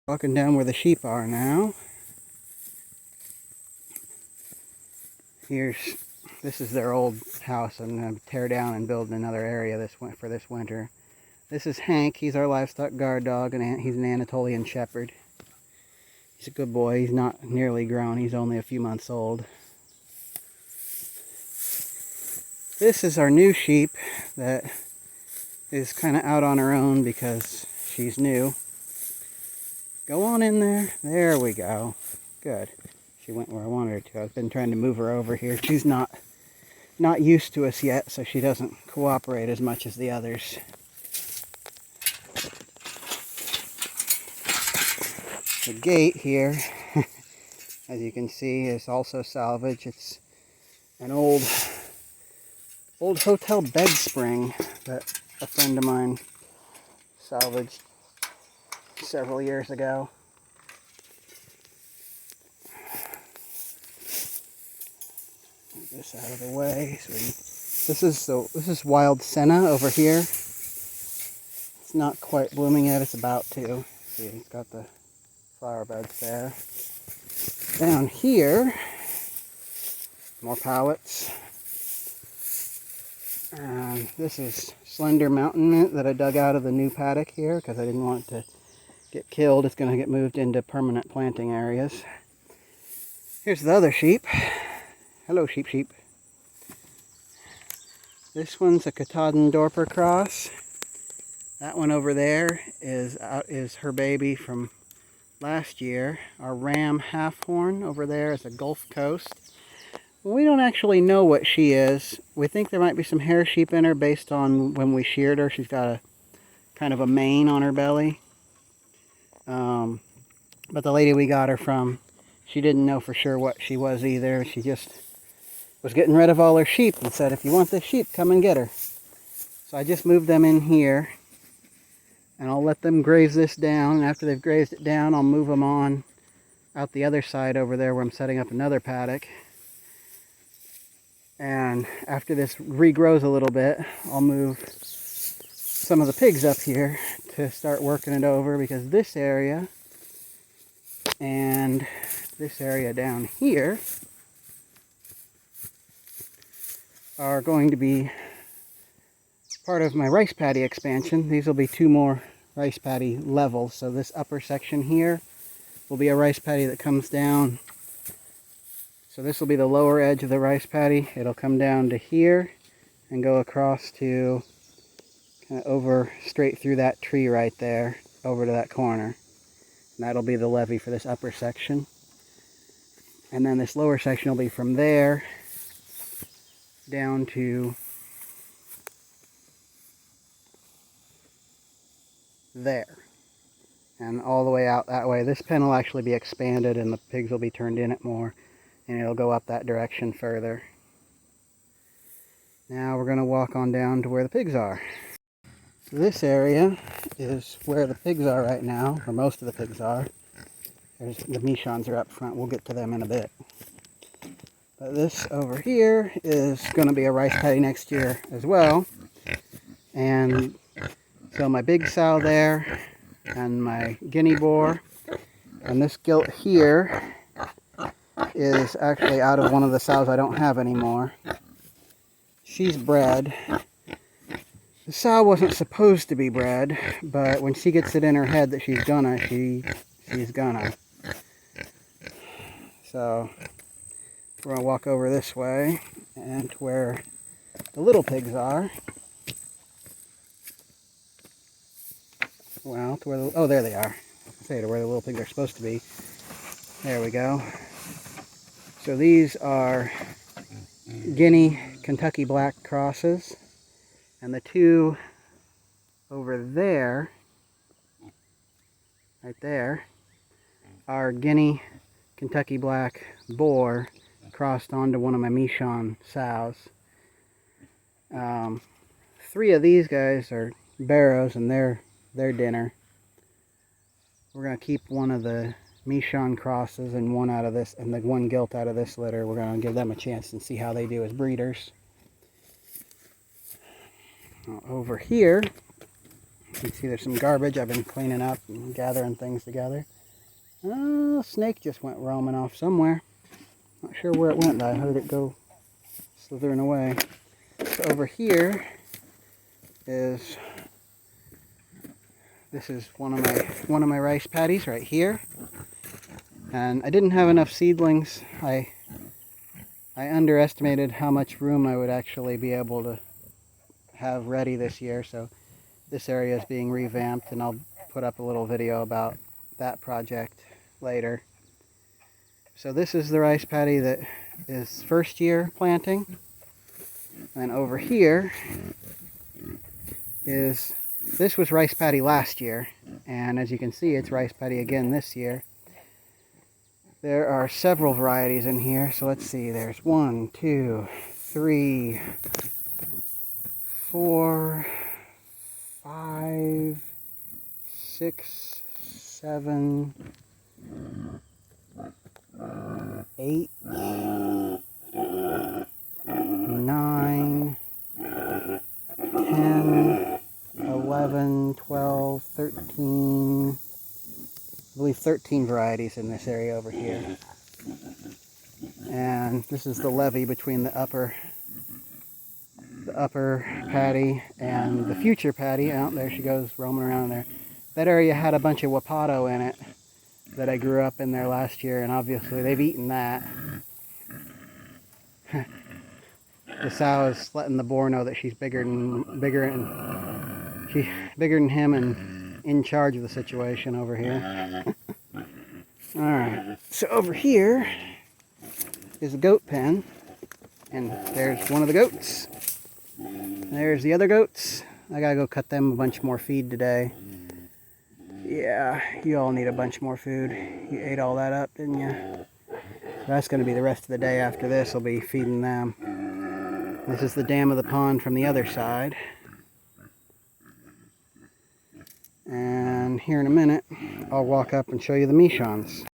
Walking down where the sheep are now. This is their old house. I'm going to tear down and build another area for this winter. This is Hank. He's our livestock guard dog, and he's an Anatolian Shepherd. He's a good boy. He's not nearly grown. He's only a few months old. This is our new sheep that is kind of out on her own because she's new. Go on in there. There we go. Good. She went where I wanted her to. I've been trying to move her over here. She's not used to us yet, so she doesn't cooperate as much as the others. The gate here, as you can see, is also salvage. It's an old hotel bed spring that a friend of mine salvaged several years ago. Move this out of the way. This is wild senna over here. It's not quite blooming yet. It's about to. See, it's got the flower beds there. Down here, more pallets. This is slender mountain mint that I dug out of the new paddock here because I didn't want it to get killed. It's going to get moved into permanent planting areas. Here's the other sheep. Hello, sheep. This one's a Katahdin Dorper cross. That one over there is her baby from last year. Our ram half-horn over there is a Gulf Coast. We don't actually know what she is. We think there might be some hair sheep in her based on when we sheared her. She's got a kind of a mane on her belly. But the lady we got her from, she didn't know for sure what she was either. She just was getting rid of all her sheep and said, if you want this sheep, come and get her. So I just moved them in here. And I'll let them graze this down. And after they've grazed it down, I'll move them on out the other side over there where I'm setting up another paddock. And after this regrows a little bit, I'll move some of the pigs up here to start working it over, because this area and this area down here are going to be part of my rice paddy expansion. These will be 2 more rice paddy levels. So this upper section here will be a rice paddy that comes down. So this will be the lower edge of the rice paddy. It'll come down to here and go across to kind of over straight through that tree right there over to that corner. And that'll be the levee for this upper section. And then this lower section will be from there down to there. And all the way out that way. This pen will actually be expanded and the pigs will be turned in it more. And it'll go up that direction further. Now we're going to walk on down to where the pigs are. So this area is where the pigs are right now, or most of the pigs are. The Michons are up front. We'll get to them in a bit. But this over here is going to be a rice paddy next year as well. And so my big sow there, and my guinea boar, and this gilt here is actually out of one of the sows I don't have anymore. She's bred. The sow wasn't supposed to be bred, but when she gets it in her head that she's gonna, she's gonna. So we're gonna walk over this way and to where the little pigs are. Well, to where oh, there they are. Say to where the little pigs are supposed to be. There we go. So these are Guinea Kentucky Black crosses, and the 2 over there, right there, are Guinea Kentucky Black boar crossed onto one of my Michon sows. 3 of these guys are barrows, and they're dinner. We're going to keep one of the Michon crosses and one out of this, and the 1 gilt out of this litter. We're going to give them a chance and see how they do as breeders. Over here You can see there's some garbage I've been cleaning up and gathering things together. Oh, snake just went roaming off somewhere. Not sure where it went, though. I heard it go slithering away. So over here is, this is one of my rice paddies right here. And I didn't have enough seedlings. I underestimated how much room I would actually be able to have ready this year, so this area is being revamped, and I'll put up a little video about that project later. So this is the rice paddy that is first year planting, and over here is, this was rice paddy last year, and as you can see it's rice paddy again this year. There are several varieties in here, so let's see, there's 1, 2, 3, 4, 5, 6, 7, 8, 9, 10, 11, 12, 13, I believe 13 varieties in this area over here. And this is the levee between the upper paddy and the future paddy. Out there she goes roaming around there. That area had a bunch of wapato in it that I grew up in there last year, and obviously they've eaten that. The sow is letting the boar know that she's bigger than him and in charge of the situation over here. Alright, so over here is a goat pen, and there's one of the goats. There's the other goats. I gotta go cut them a bunch more feed today. Yeah, you all need a bunch more food. You ate all that up, didn't you? That's gonna be the rest of the day after this. I'll be feeding them. This is the dam of the pond from the other side. And here in a minute, I'll walk up and show you the Michons.